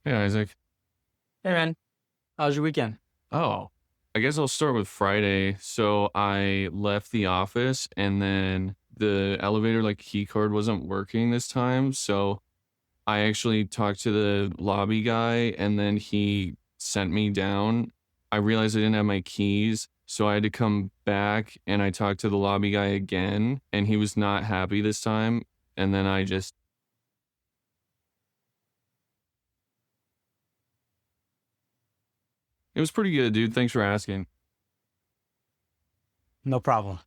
Hey, Isaac. Hey man, how was your weekend? Oh, I guess I'll start with Friday. So I left the office and then the elevator, like key card wasn't working this time. So I actually talked to the lobby guy and then he sent me down. I realized I didn't have my keys. So I had to come back and I talked to the lobby guy again and he was not happy this time. And then it was pretty good, dude. Thanks for asking. No problem.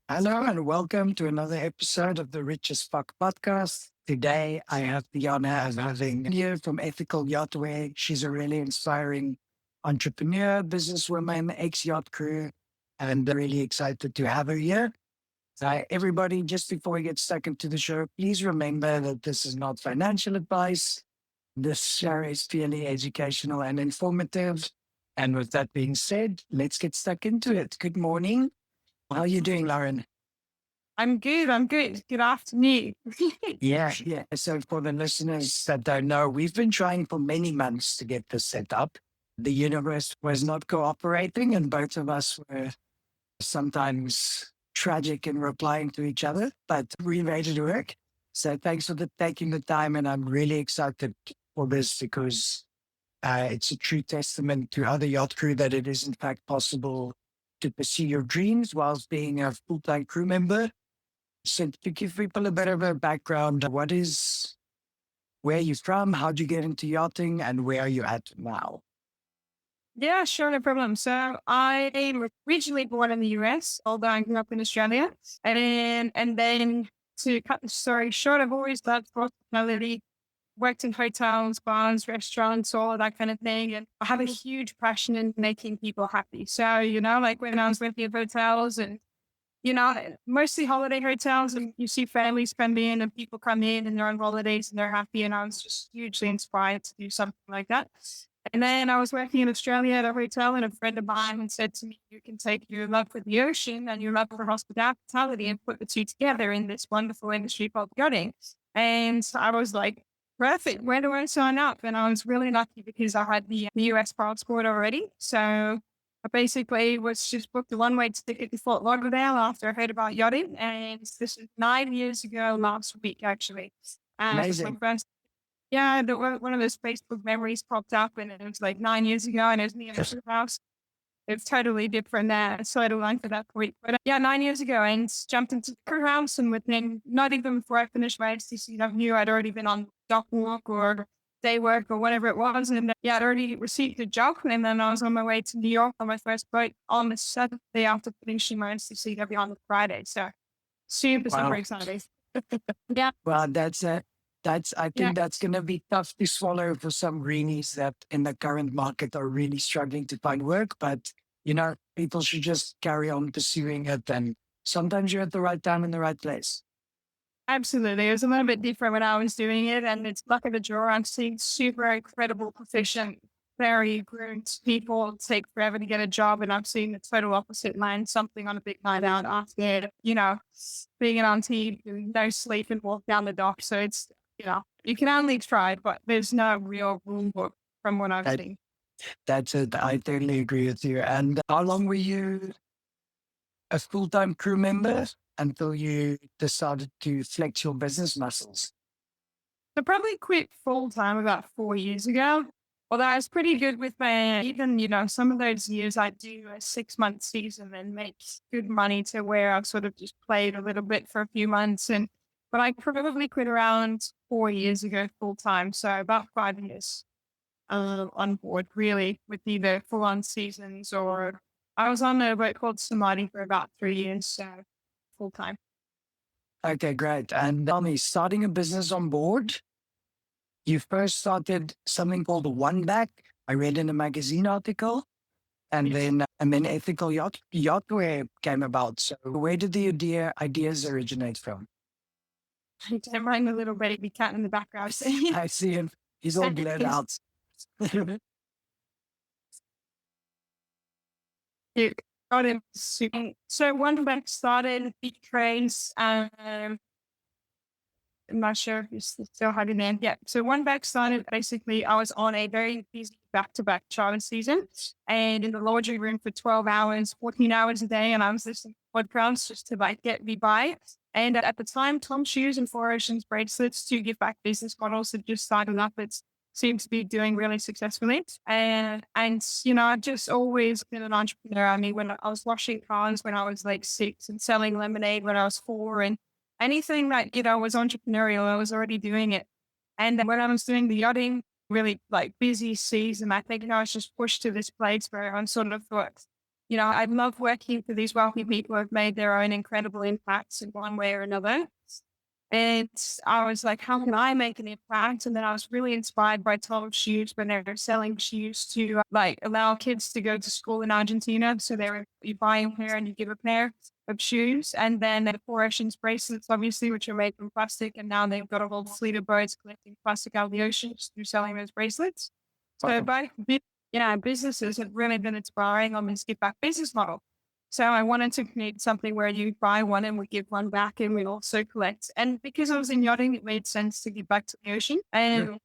Hello and welcome to another episode of the Rich as Fuck podcast. Today I have the honor of having here from Ethical Yacht Wear. She's a really inspiring entrepreneur, businesswoman, ex-yacht crew, and really excited to have her here. Everybody, just before we get stuck into the show, please remember that this is not financial advice. This show is purely educational and informative. And with that being said, let's get stuck into it. Good morning. How are you doing, Lauren? I'm good. I'm good. Good afternoon. Yeah. So for the listeners that don't know, we've been trying for many months to get this set up. The universe was not cooperating, and both of us were sometimes tragic in replying to each other, but we made it work. So thanks for taking the time, and I'm really excited for this because it's a true testament to other yacht crew that it is in fact possible to pursue your dreams whilst being a full-time crew member. So to give people a bit of a background, where are you from? How'd you get into yachting and where are you at now? Yeah, sure, no problem. So I am originally born in the US, although I grew up in Australia. And then to cut the story short, I've always loved hospitality, worked in hotels, bars, restaurants, all of that kind of thing. And I have a huge passion in making people happy. So, like when I was working at hotels and mostly holiday hotels, and you see families come in and people come in and they're on holidays and they're happy. And I was just hugely inspired to do something like that. And then I was working in Australia at a hotel, and a friend of mine said to me, you can take your love for the ocean and your love for hospitality and put the two together in this wonderful industry called yachting. And I was like, perfect. Where do I sign up? And I was really lucky because I had the US passport already. So I basically was just booked a one-way ticket to Fort Lauderdale after I heard about yachting. And this is 9 years ago last week, actually. It was my Amazing. first, yeah, one of those Facebook memories popped up, and it was like 9 years ago, and it was me in the house. It's totally different storyline for that point. But yeah, 9 years ago, and jumped into the crew house, and within, not even before I finished my STC, I knew I'd already been on dock walk or day work or whatever it was. And yeah, I'd already received a job. And then I was on my way to New York on my first boat on the seventh day after finishing my STC on the Friday. So super Wow. exciting. Yeah. Well, I Yeah. think that's going to be tough to swallow for some greenies that in the current market are really struggling to find work. But, people should just carry on pursuing it. And sometimes you're at the right time in the right place. Absolutely. It was a little bit different when I was doing it, and it's luck of the draw. I'm seeing super incredible, proficient, very groomed people take forever to get a job, and I'm seeing the total opposite, land something on a big night out after, being an auntie, doing no sleep and walk down the dock. So it's, you can only try, but there's no real rule book from what I've That, seen. that's it. I totally agree with you. And how long were you a full-time crew member until you decided to flex your business muscles? So probably quit full time about 4 years ago. Although I was pretty good with my, even, some of those years I do a 6 month season and make good money to where I've sort of just played a little bit for a few months. But I probably quit around 4 years ago full time. So about 5 years on board really with either full on seasons, or I was on a boat called Samadhi for about 3 years. So full time. Okay, great. And tell me, starting a business on board, you first started something called One Back. I read in a magazine article, and then Ethical Yacht Wear came about. So where did the ideas originate from? I don't mind the little baby cat in the background. I see him. He's all blurred out. Cute. got it soon. So one back started big trains. I'm not sure if you still had it in. Yeah. So one back started basically, I was on a very busy back-to-back charter season and in the laundry room for 12 hours, 14 hours a day. And I was listening to podcasts just to like get me by. And at the time, Tom Shoes and Four Oceans bracelets, two give back business models had just started up. It seems to be doing really successfully. And, you know, I've just always been an entrepreneur. I mean, when I was washing cars when I was like 6 and selling lemonade when I was 4 and anything that, you know, was entrepreneurial, I was already doing it. And then when I was doing the yachting, really like busy season, I think I was just pushed to this place where I sort of thought, you know, I love working for these wealthy people who have made their own incredible impacts in one way or another. And I was like, how can I make an impact? And then I was really inspired by Tom Shoes when they were selling shoes to like allow kids to go to school in Argentina. So you buy a pair and you give a pair of shoes. And then the Four Oceans bracelets, obviously, which are made from plastic. And now they've got a whole fleet of boats collecting plastic out of the oceans through selling those bracelets. So businesses have really been inspiring on this give back business model. So I wanted to create something where you buy one and we give one back and we also collect. And because I was in yachting, it made sense to give back to the ocean. And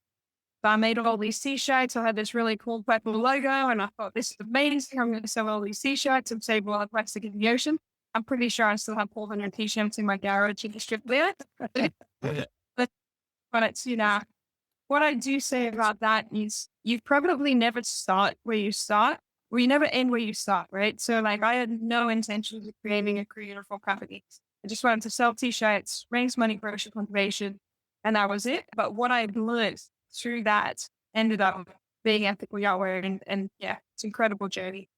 I made all these t-shirts. I had this really cool purple logo and I thought, this is amazing. I'm going to sell all these t-shirts and save all the plastic in the ocean. I'm pretty sure I still have 400 t-shirts in my garage in the strip there. but it's, you know, what I do say about that is you probably never start where you start. We never end where you start, right? So like I had no intentions of creating a career for company. I just wanted to sell t-shirts, raise money for ocean conservation, and that was it. But what I learned through that ended up being Ethical Yacht Wear, and yeah, it's an incredible journey.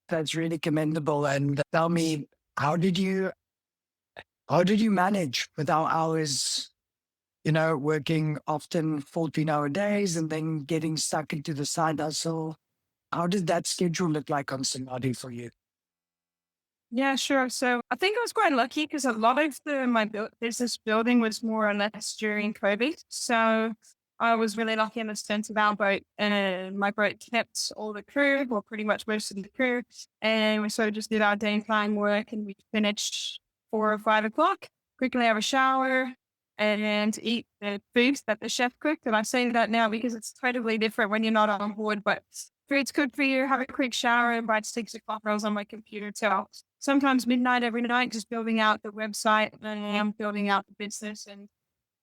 That's really commendable. And tell me, how did you manage without hours, you know, working often 14-hour days and then getting stuck into the side hustle? How did that schedule look like on Sonati for you? Yeah, sure. So I think I was quite lucky because a lot of my business building was more or less during COVID. So I was really lucky in the sense of our boat, and my boat kept all the crew, or pretty much most of the crew. And we sort of just did our daytime work and we finished 4 or 5 o'clock, quickly have a shower and eat the food that the chef cooked. And I say that now because it's totally different when you're not on board, but food's good for you. Have a quick shower, and by 6 o'clock, I was on my computer till sometimes midnight every night, just building out the website and building out the business. And,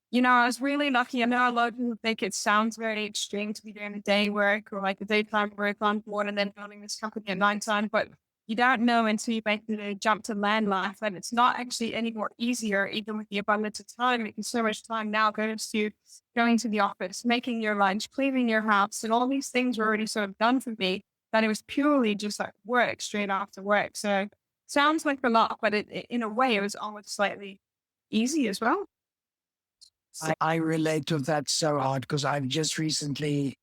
you know, I was really lucky. I know a lot of people think it sounds very extreme to be doing the day work or like the daytime work on board and then building this company at nighttime, but you don't know until you make the jump to land life. And it's not actually any more easier, even with the abundance of time, because so much time now goes to going to the office, making your lunch, cleaning your house, and all these things were already sort of done for me, that it was purely just like work straight after work. So sounds like a lot, but in a way, it was almost slightly easy as well. I relate to that so hard because I've just recently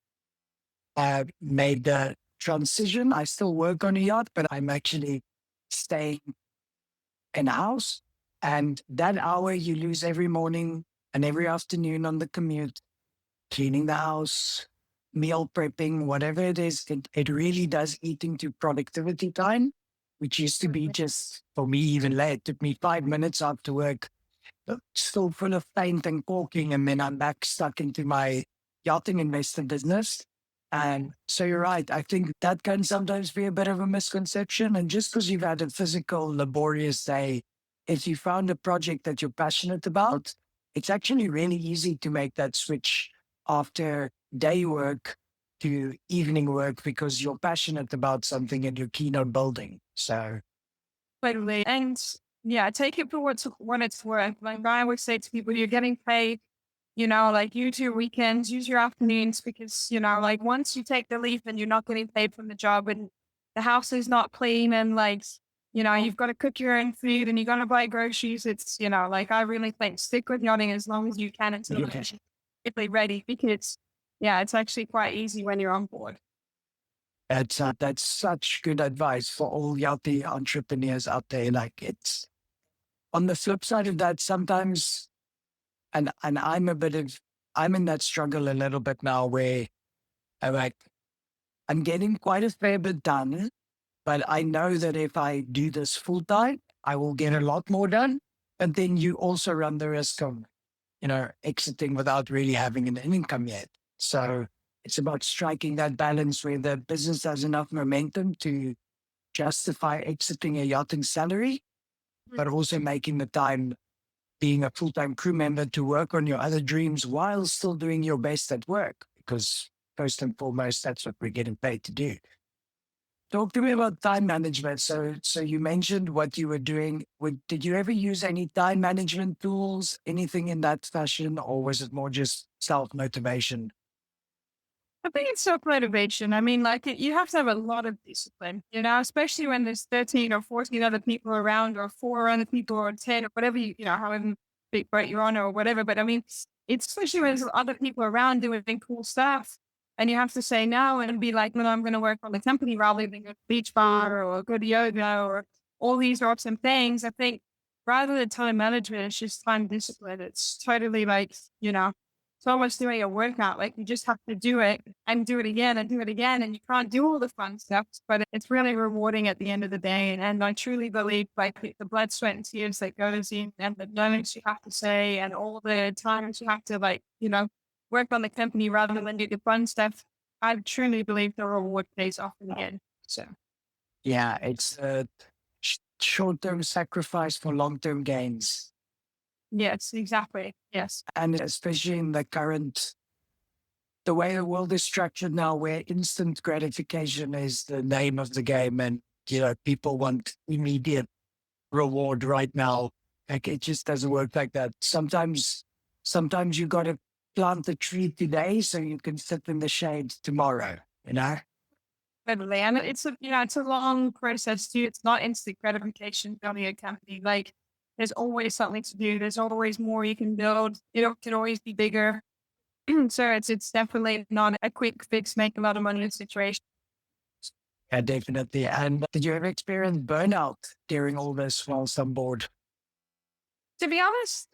made the transition. I still work on a yacht, but I'm actually staying in a house. And that hour you lose every morning and every afternoon on the commute, cleaning the house, meal prepping, whatever it is, it really does eat into productivity time, which used to be just, for me, even late. It took me 5 minutes after work, still full of paint and caulking, and then I'm back stuck into my yachting investor business. And so you're right. I think that can sometimes be a bit of a misconception. And just because you've had a physical, laborious day, if you found a project that you're passionate about, it's actually really easy to make that switch after day work to evening work because you're passionate about something and you're keen on building. So Totally. And yeah, take it for what it's worth. Like I always say to people, you're getting paid, you know, like use your weekends, use your afternoons, because, you know, like once you take the leave and you're not getting paid from the job and the house is not clean and like, you know, you've got to cook your own food and you got to buy groceries. It's, you know, like I really think stick with yachting as long as you can until you're really ready, because yeah, it's actually quite easy when you're on board. that's such good advice for all yachty entrepreneurs out there. Like it's on the flip side of that, sometimes, and I'm in that struggle a little bit now where I'm getting quite a fair bit done, but I know that if I do this full time, I will get a lot more done. But then you also run the risk of, exiting without really having an income yet. So it's about striking that balance where the business has enough momentum to justify exiting a yachting salary, but also making the time being a full-time crew member to work on your other dreams while still doing your best at work. Because first and foremost, that's what we're getting paid to do. Talk to me about time management. So you mentioned what you were doing. Did you ever use any time management tools, anything in that fashion, or was it more just self-motivation? I think it's self-motivation. I mean, like you have to have a lot of discipline, especially when there's 13 or 14 other people around or 4 other people or 10 or whatever, however big boat you're on or whatever. But I mean, it's especially when there's other people around doing cool stuff and you have to say no and be like, no, I'm going to work on the company rather than go to beach bar or go to yoga or all these awesome things. I think rather than time management, it's just time discipline. It's totally like, it's almost doing a workout. Like you just have to do it and do it again and do it again. And you can't do all the fun stuff, but it's really rewarding at the end of the day. And I truly believe like the blood, sweat and tears that goes in and the moments you have to say and all the times you have to work on the company rather than do the fun stuff. I truly believe the reward pays off in the end. So Yeah, it's a short-term sacrifice for long-term gains. yes, exactly. Yes. And especially in the way the world is structured now, where instant gratification is the name of the game, and people want immediate reward right now. Like it just doesn't work like that. Sometimes you got to plant the tree today so you can sit in the shade tomorrow. Totally. And it's a long process too. It's not instant gratification building a company. Like there's always something to do. There's always more you can build. It can always be bigger. So it's definitely not a quick fix, make a lot of money situation. Yeah, definitely. And did you ever experience burnout during all this whilst on board? To be honest,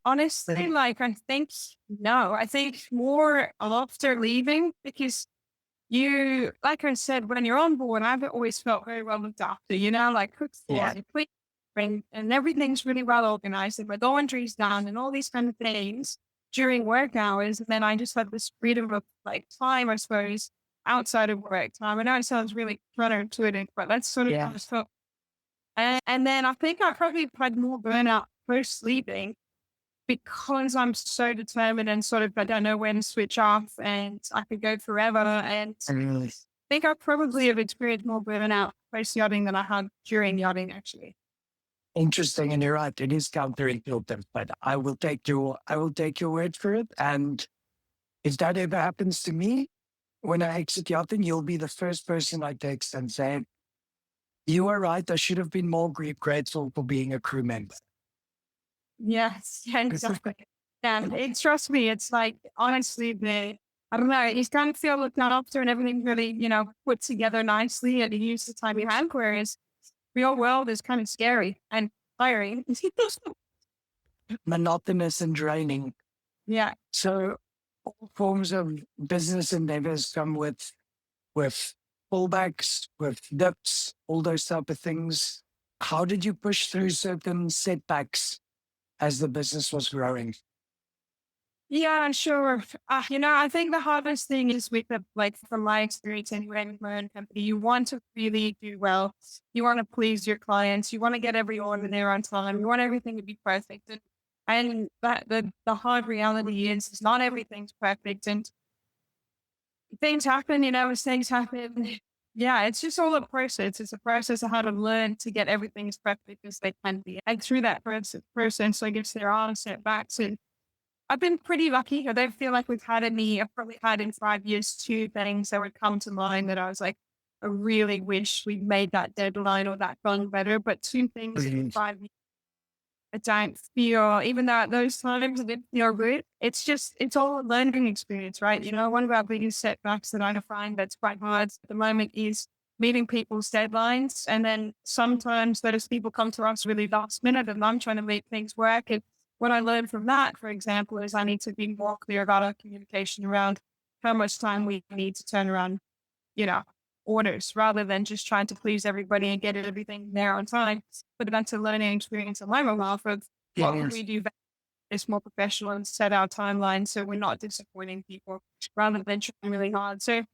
honestly, like I think no. I think more after leaving because you, like I said, when you're on board, I've always felt very well looked after, like cooked for, Yeah. and everything's really well organized and my laundry's done and all these kind of things during work hours. And then I just had this freedom of like time, I suppose, outside of work time. I know it sounds really counterintuitive, but that's sort of Yeah. how I felt. And then I think I probably had more burnout post sleeping because I'm so determined and sort of I don't know when to switch off and I could go forever. And I think I probably have experienced more burnout post yachting than I had during yachting actually. Interesting, and you're right. It is counterintuitive, but I will take your word for it. And if that ever happens to me, when I exit yachting, you'll be the first person I text and say, "You are right. I should have been more grateful for being a crew member." Yes, yeah, exactly. And trust me, it's like honestly, I don't know, you kind of feel looked after and everything really, put together nicely and you use the time you have. Whereas real world is kind of scary and tiring. Monotonous and draining. Yeah. So all forms of business endeavors come with pullbacks, with dips, all those type of things. How did you push through certain setbacks as the business was growing? Yeah, sure. I think the hardest thing is with from my experience anyway, with my own company, you want to really do well. You want to please your clients. You want to get every order there on time. You want everything to be perfect. And that the hard reality is not everything's perfect. And things happen, as things happen. Yeah, it's just all a process. It's a process of how to learn to get everything as perfect as they can be. And through that process, I guess there are setbacks. And I've been pretty lucky. I don't feel like I've probably had in 5 years, 2 things that would come to mind that I was like, I really wish we'd made that deadline or that gone better. But 2 things in 5 years, I don't feel, even though at those times I didn't feel good, it's all a learning experience, right? One of our biggest setbacks that I find that's quite hard at the moment is meeting people's deadlines. And then sometimes those people come to us really last minute and I'm trying to make things work. And what I learned from that, for example, is I need to be more clear about our communication around how much time we need to turn around, orders rather than just trying to please everybody and get everything there on time. But that's a learning experience that I'm off of. What can we do it's more professional and set our timeline so we're not disappointing people rather than trying really hard. So I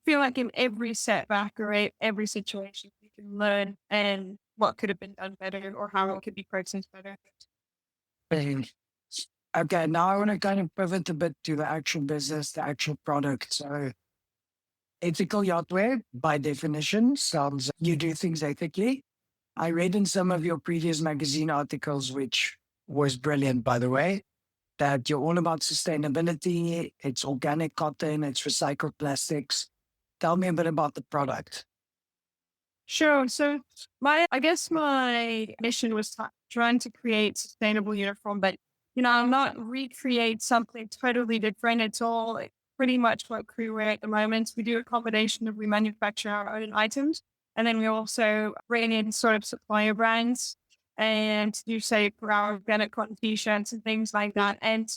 feel like in every setback or every situation, you can learn and what could have been done better or how it could be processed better. Okay, now I want to kind of pivot a bit to the actual business, the actual product. So ethical yacht wear, by definition, sounds you do things ethically. I read in some of your previous magazine articles, which was brilliant, by the way, that you're all about sustainability. It's organic cotton, it's recycled plastics. Tell me a bit about the product. Sure. So I guess my mission was trying to create sustainable uniform, but not recreate something totally different. It's all pretty much what crew wear at the moment. We do a combination of we manufacture our own items, and then we also bring in sort of supplier brands and do say for our organic cotton t-shirts and things like that. And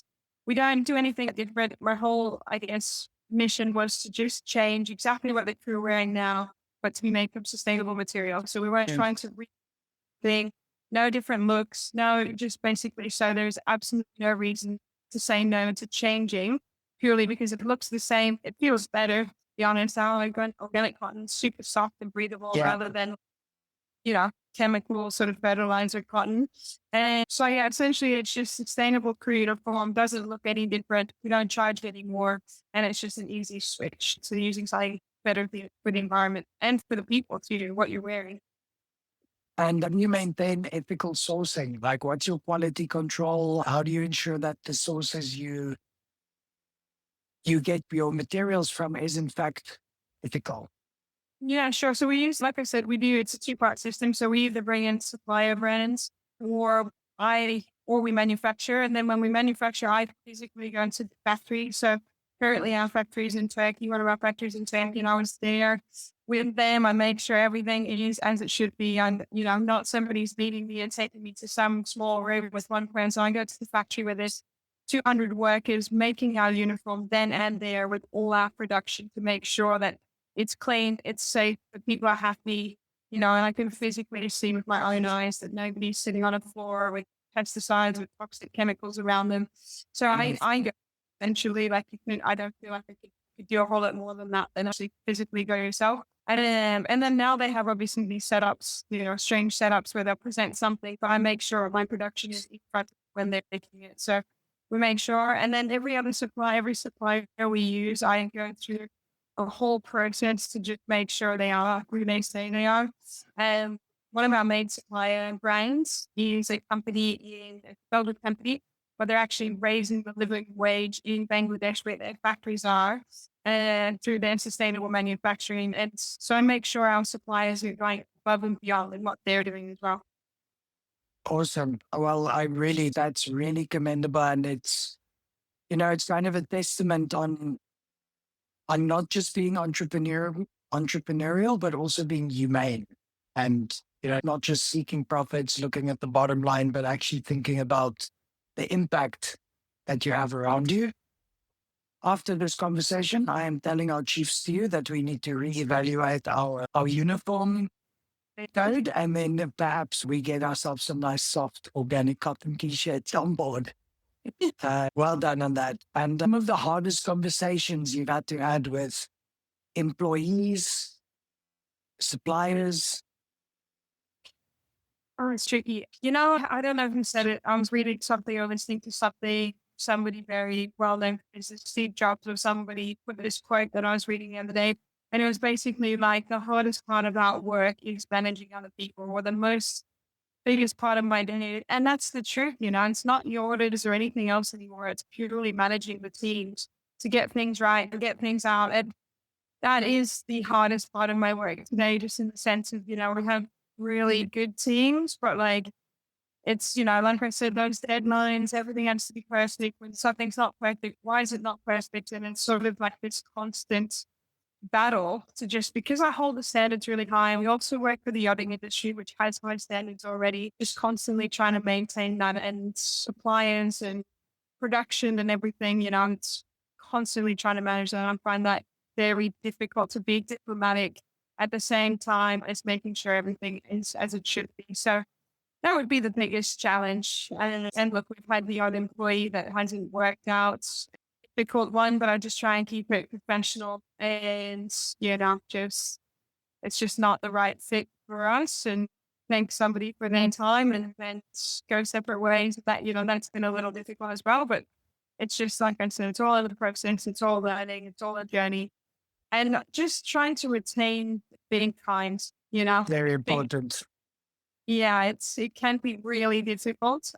we don't do anything different. My whole, I guess, mission was to just change exactly what the crew are wearing now, but to be made from sustainable material. So we weren't trying to rethink, no different looks, no, just basically so there's absolutely no reason to say no to changing purely because it looks the same, it feels better. To be honest, our organic cotton is super soft and breathable rather than, chemical sort of fertilizer cotton. And so essentially it's just sustainable crew uniform, doesn't look any different. We don't charge anymore. And it's just an easy switch to using something better for the environment and for the people too, what you're wearing. And you maintain ethical sourcing. Like, what's your quality control? How do you ensure that the sources you get your materials from is in fact ethical? Yeah, sure. So we use, like I said, it's a two-part system. So we either bring in supplier brands or we manufacture. And then when we manufacture, I physically go into the factory. So currently our factory is in Turkey, one of our factories in Turkey, and I was there with them. I make sure everything is as it should be. And, not somebody's leading me and taking me to some small room with one friend. So I go to the factory where there's 200 workers making our uniform then and there with all our production to make sure that it's clean, it's safe, that people are happy, and I can physically see with my own eyes that nobody's sitting on a floor with pesticides, with toxic chemicals around them. So I go eventually, I don't feel like I could do a whole lot more than that than actually physically go yourself. And then now they have obviously these setups, strange setups where they'll present something, but I make sure my production is in front when they're making it. So we make sure. And then every supplier we use, I go through a whole process to just make sure they are who they say they are. One of our main supplier brands is a Belgian company, but they're actually raising the living wage in Bangladesh where their factories are and through their sustainable manufacturing. And so I make sure our suppliers are going above and beyond in what they're doing as well. Awesome. Well, that's really commendable. And it's kind of a testament on not just being entrepreneurial, but also being humane and, not just seeking profits, looking at the bottom line, but actually thinking about the impact that you have around you. After this conversation, I am telling our chief stew that we need to reevaluate our uniform code, and then perhaps we get ourselves some nice soft organic cotton t-shirts on board. Well done on that. And some of the hardest conversations you've had to have with employees, suppliers. Oh, it's tricky. I don't know who said it. I was reading something or listening to something. Somebody very well-known business, Steve Jobs or somebody, put this quote that I was reading the other day. And it was basically like the hardest part about work is managing other people, or the biggest part of my day. And that's the truth, it's not your orders or anything else anymore. It's purely managing the teams to get things right and get things out. And that is the hardest part of my work today, just in the sense of, we have really good teams, but it's, like I said, those deadlines, everything has to be perfect. When something's not perfect, why is it not perfect? And it's sort of like this constant battle to just, because I hold the standards really high. And we also work for the yachting industry, which has high standards already, just constantly trying to maintain that, and suppliers and production and everything, it's constantly trying to manage that. I find that very difficult to be diplomatic at the same time as making sure everything is as it should be. So that would be the biggest challenge. And look, we've had the odd employee that hasn't worked out. Difficult one, but I just try and keep it professional and, just, it's just not the right fit for us. And thank somebody for their time and then go separate ways. That's been a little difficult as well, but it's just like I said, it's all in the process. It's all learning. It's all a journey. And just trying to retain being kind, Very being important. yeah, it can be really difficult,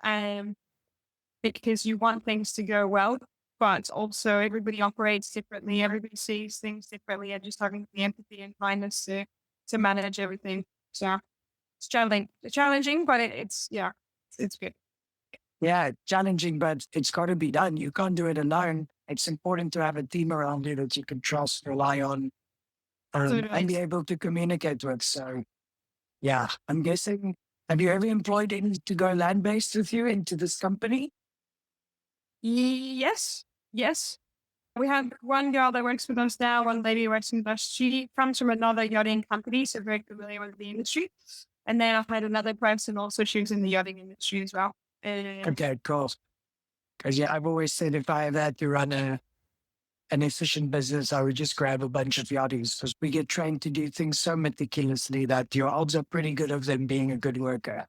because you want things to go well, but also everybody operates differently. Everybody sees things differently, and just having the empathy and kindness to manage everything. So it's challenging, but it's good. Yeah, challenging, but it's got to be done. You can't do it alone. It's important to have a team around you that you can trust, rely on, and be able to communicate with. So, yeah, I'm guessing. Have you ever employed any to go land based with you into this company? Yes, yes. We have one girl that works with us now, one lady who works with us. She comes from another yachting company, so very familiar with the industry. And then I've had another person also, she was in the yachting industry as well. Okay, cool. Because yeah, I've always said if I ever had to run an efficient business, I would just grab a bunch of yachties because we get trained to do things so meticulously that your odds are pretty good of them being a good worker.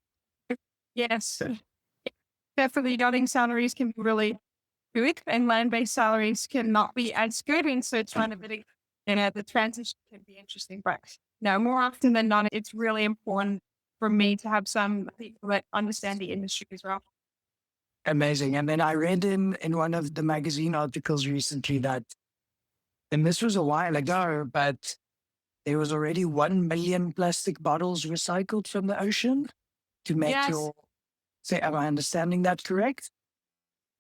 Yes. Definitely yachting salaries can be really good and land-based salaries cannot be as good. And so trying to bit, the transition can be interesting. But no, more often than not, it's really important for me to have some people that understand the industry as well. Amazing. And then I read in one of the magazine articles recently that, and this was a while ago, but there was already 1 million plastic bottles recycled from the ocean to make Yes. am I understanding that correct?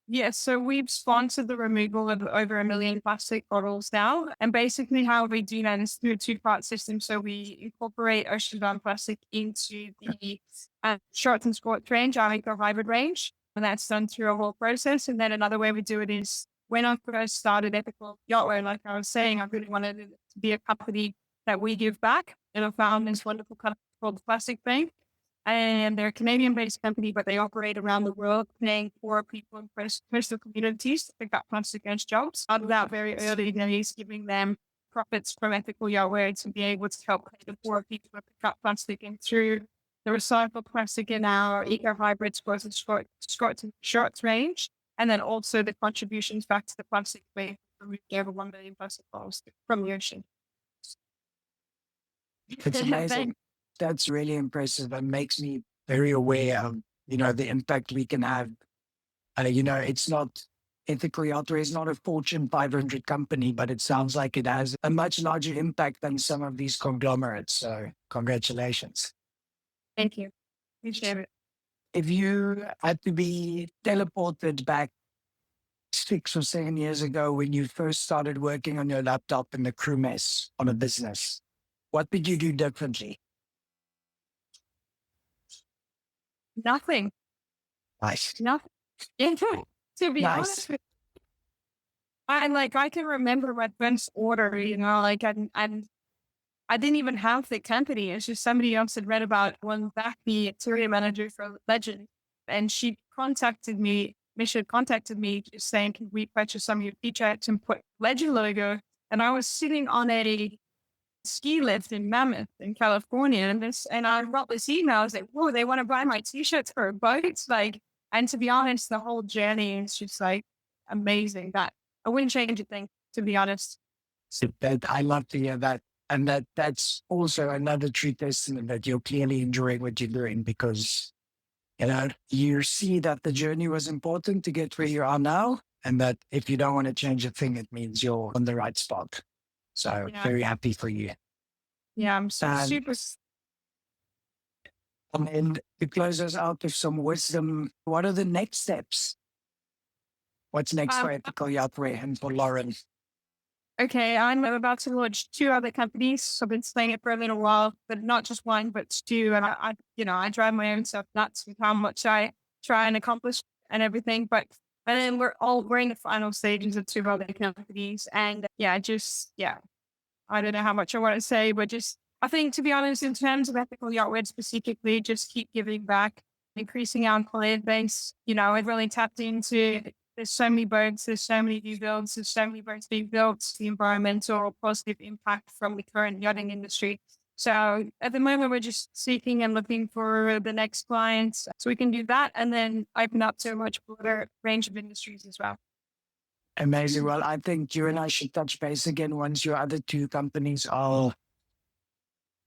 Yes, so we've sponsored the removal of over 1 million plastic bottles now. And basically how we do that is through a two-part system. So we incorporate ocean-bound plastic into the shorts and skirts range, our eco-hybrid range. And that's done through a whole process. And then another way we do it is when I first started Ethical Yacht Wear, like I was saying, I really wanted it to be a company that we give back. And I found this wonderful company called the Plastic Bank. And they're a Canadian-based company, but they operate around the world, paying poor people in coastal communities to pick up plastic as jobs. Out of that very early days, giving them profits from Ethical Yacht Wear to be able to help pay the poor people to pick up plastic and through the recycled plastic in our eco-hybrid skirts and shorts range, and then also the contributions back to the plastic bank. We gave 1 million plastic bottles from the ocean. It's amazing. That's really impressive and makes me very aware of, the impact we can have. It's not, Ethical Yacht Wear is not a Fortune 500 company, but it sounds like it has a much larger impact than some of these conglomerates. So congratulations. Thank you. Appreciate it. If you had to be teleported back 6 or 7 years ago when you first started working on your laptop in the crew mess on a business, what would you do differently? Nothing. Nice. Nothing. To be honest with you, I can remember my first order, and I didn't even have the company. It's just somebody else had read about one back, the interior manager for Legend, and Misha contacted me just saying, can we purchase some of your t-shirts and put Legend logo? And I was sitting on a ski lift in Mammoth in California, and I wrote this email. I was like, whoa, they want to buy my t-shirts for a boat. And to be honest, the whole journey is just amazing. That I wouldn't change a thing, to be honest. I love to hear that. And that's also another true testament that you're clearly enjoying what you're doing because, you see that the journey was important to get where you are now. And that if you don't want to change a thing, it means you're on the right spot. So very happy for you. Yeah, I'm super. And to close us out with some wisdom, what are the next steps? What's next for Ethical Yacht Wear and for Lauren? Okay, I'm about to launch 2 other companies. I've been saying it for a little while, but not just one, but 2. And I drive my own self nuts with how much I try and accomplish and everything. But then we're in the final stages of 2 other companies. And I don't know how much I want to say, but just I think, to be honest, in terms of Ethical Yacht Wear specifically, just keep giving back, increasing our client base. I've really tapped into, there's so many boats, there's so many new builds, there's so many boats being built, the environmental positive impact from the current yachting industry. So at the moment, we're just seeking and looking for the next clients so we can do that and then open up to a much broader range of industries as well. Amazing. Well, I think you and I should touch base again once your other two companies are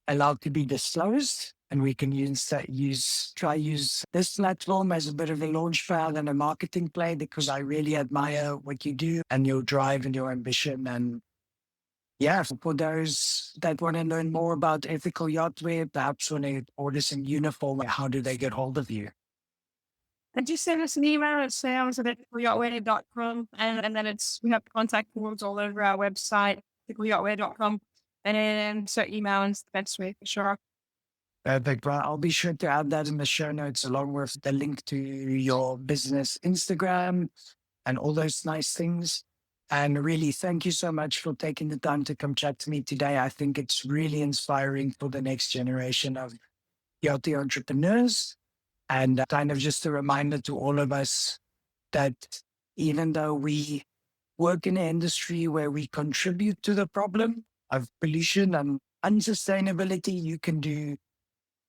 allowed to be disclosed, and we can try use this platform as a bit of a launch pad and a marketing play, because I really admire what you do and your drive and your ambition. And yeah, for those that want to learn more about Ethical Yacht Wear, perhaps want to order some uniform, how do they get hold of you? And just send us an email at sales@ethicalyachtwear.com. And then we have contact forms all over our website, ethicalyachtwear.com. And so email is the best way for sure. Perfect. Well, I'll be sure to add that in the show notes along with the link to your business Instagram and all those nice things. And really, thank you so much for taking the time to come chat to me today. I think it's really inspiring for the next generation of yachty entrepreneurs. And kind of just a reminder to all of us that even though we work in an industry where we contribute to the problem of pollution and unsustainability, you can do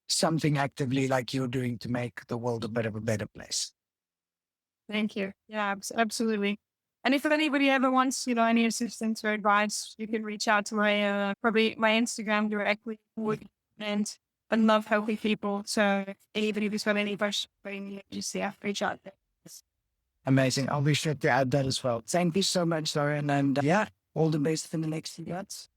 something actively like you're doing to make the world a bit of a better place. Thank you. Yeah, absolutely. And if anybody ever wants, any assistance or advice, you can reach out to my probably my Instagram directly. And I love helping people. So anybody who's got any questions, just reach out there. Amazing. I'll be sure to add that as well. Thank you so much, Lauren. And all the best for the next few months.